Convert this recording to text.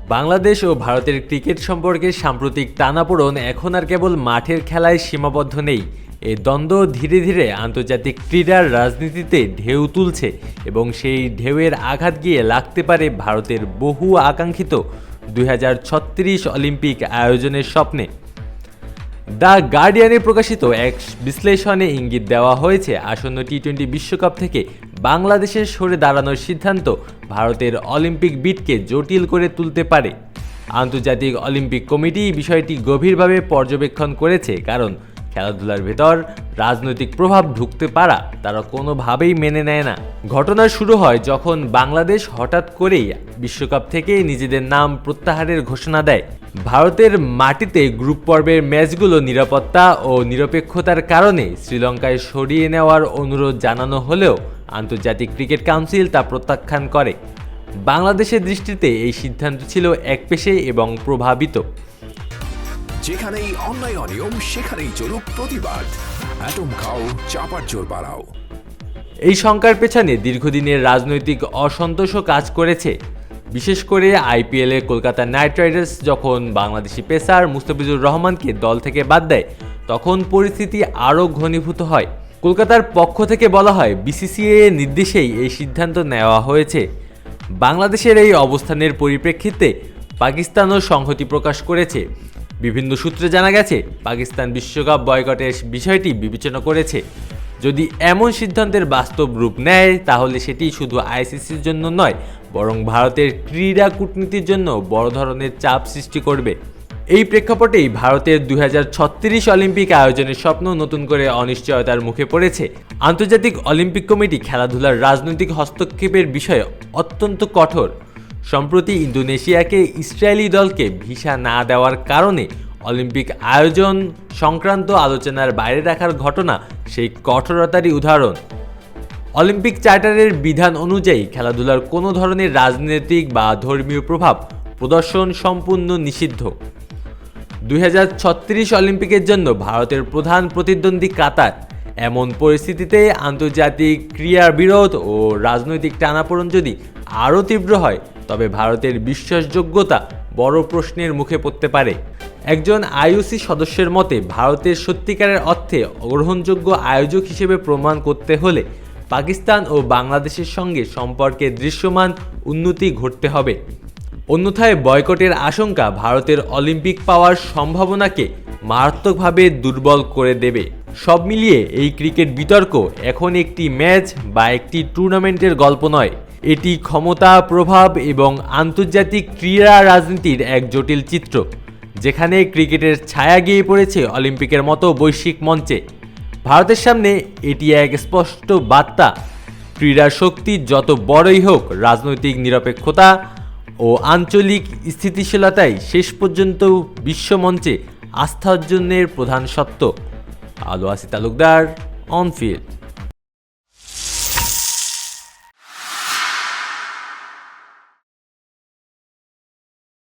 বাংলাদেশ ও ভারতের ক্রিকেট সম্পর্কে সাম্প্রতিক টানাপোড়েন এখন আর কেবল মাঠের খেলায় সীমাবদ্ধ নেই। এই দ্বন্দ্ব ধীরে ধীরে আন্তর্জাতিক ক্রীড়ার রাজনীতিতে ঢেউ তুলছে এবং সেই ঢেউয়ের আঘাত গিয়ে লাগতে পারে ভারতের বহু আকাঙ্ক্ষিত 2036 অলিম্পিক আয়োজনের স্বপ্নে। দ্য গার্ডিয়ানে প্রকাশিত এক বিশ্লেষণে ইঙ্গিত দেওয়া হয়েছে আসন্ন টি-20 বিশ্বকাপ থেকে বাংলাদেশের সরে দাঁড়ানোর সিদ্ধান্ত ভারতের অলিম্পিক বিডকে জটিল করে তুলতে পারে। আন্তর্জাতিক অলিম্পিক কমিটি বিষয়টি গভীরভাবে পর্যবেক্ষণ করেছে, কারণ খেলাধুলার ভেতর রাজনৈতিক প্রভাব ঢুকতে পারা তারা কোনোভাবেই মেনে নেয় না। ঘটনা শুরু হয় যখন বাংলাদেশ হঠাৎ করেই বিশ্বকাপ থেকে নিজেদের নাম প্রত্যাহারের ঘোষণা দেয়। ভারতের মাটিতে গ্রুপ পর্বের ম্যাচগুলো নিরাপত্তা ও নিরপেক্ষতার কারণে শ্রীলঙ্কায় সরিয়ে নেওয়ার অনুরোধ জানানো হলেও আন্তর্জাতিক ক্রিকেট কাউন্সিল তা প্রত্যাখ্যান করে। বাংলাদেশের দৃষ্টিতে এই সিদ্ধান্ত ছিল একপেশে এবং প্রভাবিত। যেখানেই অন্যায় অনিয়ম সেখানেই চলুক প্রতিবাদ। অ্যাটম খাও, চাপার জোর বাড়াও। এই শঙ্কার পেছনে দীর্ঘদিনের রাজনৈতিক অসন্তোষও কাজ করেছে। বিশেষ করে আইপিএলে কলকাতা নাইট রাইডার্স যখন বাংলাদেশি পেসার মুস্তাফিজুর রহমানকে দল থেকে বাদ দেয়, তখন পরিস্থিতি আরও ঘনীভূত হয়। কলকাতার পক্ষ থেকে বলা হয় বিসিসিআই এর নির্দেশেই এই সিদ্ধান্ত নেওয়া হয়েছে। বাংলাদেশের এই অবস্থানের পরিপ্রেক্ষিতে পাকিস্তানও সংহতি প্রকাশ করেছে। বিভিন্ন সূত্রে জানা গেছে পাকিস্তান বিশ্বকাপ বয়কটের বিষয়টি বিবেচনা করেছে। যদি এমন সিদ্ধান্তের বাস্তব রূপ নেয় তাহলে সেটি শুধু আইসিসির জন্য নয়, বরং ভারতের ক্রীড়া কূটনীতির জন্য বড় ধরনের চাপ সৃষ্টি করবে। এই প্রেক্ষাপটেই ভারতের 2036 অলিম্পিক আয়োজনের স্বপ্ন নতুন করে অনিশ্চয়তার মুখে পড়েছে। আন্তর্জাতিক অলিম্পিক কমিটি খেলাধুলার রাজনৈতিক হস্তক্ষেপের বিষয়ে অত্যন্ত কঠোর। সম্প্রতি ইন্দোনেশিয়াকে ইসরায়েলি দলকে ভিসা না দেওয়ার কারণে অলিম্পিক আয়োজন সংক্রান্ত আলোচনার বাইরে রাখার ঘটনা সেই কঠোরতারই উদাহরণ। অলিম্পিক চার্টারের বিধান অনুযায়ী খেলাধুলার কোনো ধরনের রাজনৈতিক বা ধর্মীয় প্রভাব প্রদর্শন সম্পূর্ণ নিষিদ্ধ। 2036 অলিম্পিকের জন্য ভারতের প্রধান প্রতিদ্বন্দ্বী কাতার। এমন পরিস্থিতিতে আন্তর্জাতিক ক্রীড়া বিরোধ ও রাজনৈতিক টানাপোড়েন যদি আরও তীব্র হয়, তবে ভারতের বিশ্বাসযোগ্যতা বড় প্রশ্নের মুখে পড়তে পারে। একজন আইওসি সদস্যের মতে, ভারতের সত্যিকারের অর্থে গ্রহণযোগ্য আয়োজক হিসেবে প্রমাণ করতে হলে পাকিস্তান ও বাংলাদেশের সঙ্গে সম্পর্কের দৃশ্যমান উন্নতি ঘটতে হবে। অন্যথায় বয়কটের আশঙ্কা ভারতের অলিম্পিক পাওয়ার সম্ভাবনাকে মারাত্মকভাবে দুর্বল করে দেবে। সব মিলিয়ে এই ক্রিকেট বিতর্ক এখন একটি ম্যাচ বা একটি টুর্নামেন্টের গল্প নয়, এটি ক্ষমতা, প্রভাব এবং আন্তর্জাতিক ক্রীড়া রাজনীতির এক জটিল চিত্র, যেখানে ক্রিকেটের ছায়া গিয়ে পড়েছে অলিম্পিকের মতো বৈশ্বিক মঞ্চে। ভারতের সামনে এটি এক স্পষ্ট বার্তা, ক্রীড়ার শক্তি যত বড়ই হোক, রাজনৈতিক নিরপেক্ষতা ও আঞ্চলিক স্থিতিশীলতাই শেষ পর্যন্ত বিশ্বমঞ্চে আস্থা অর্জনের প্রধান সত্য। আলো আসি তালুকদার, অন ফিল্ড।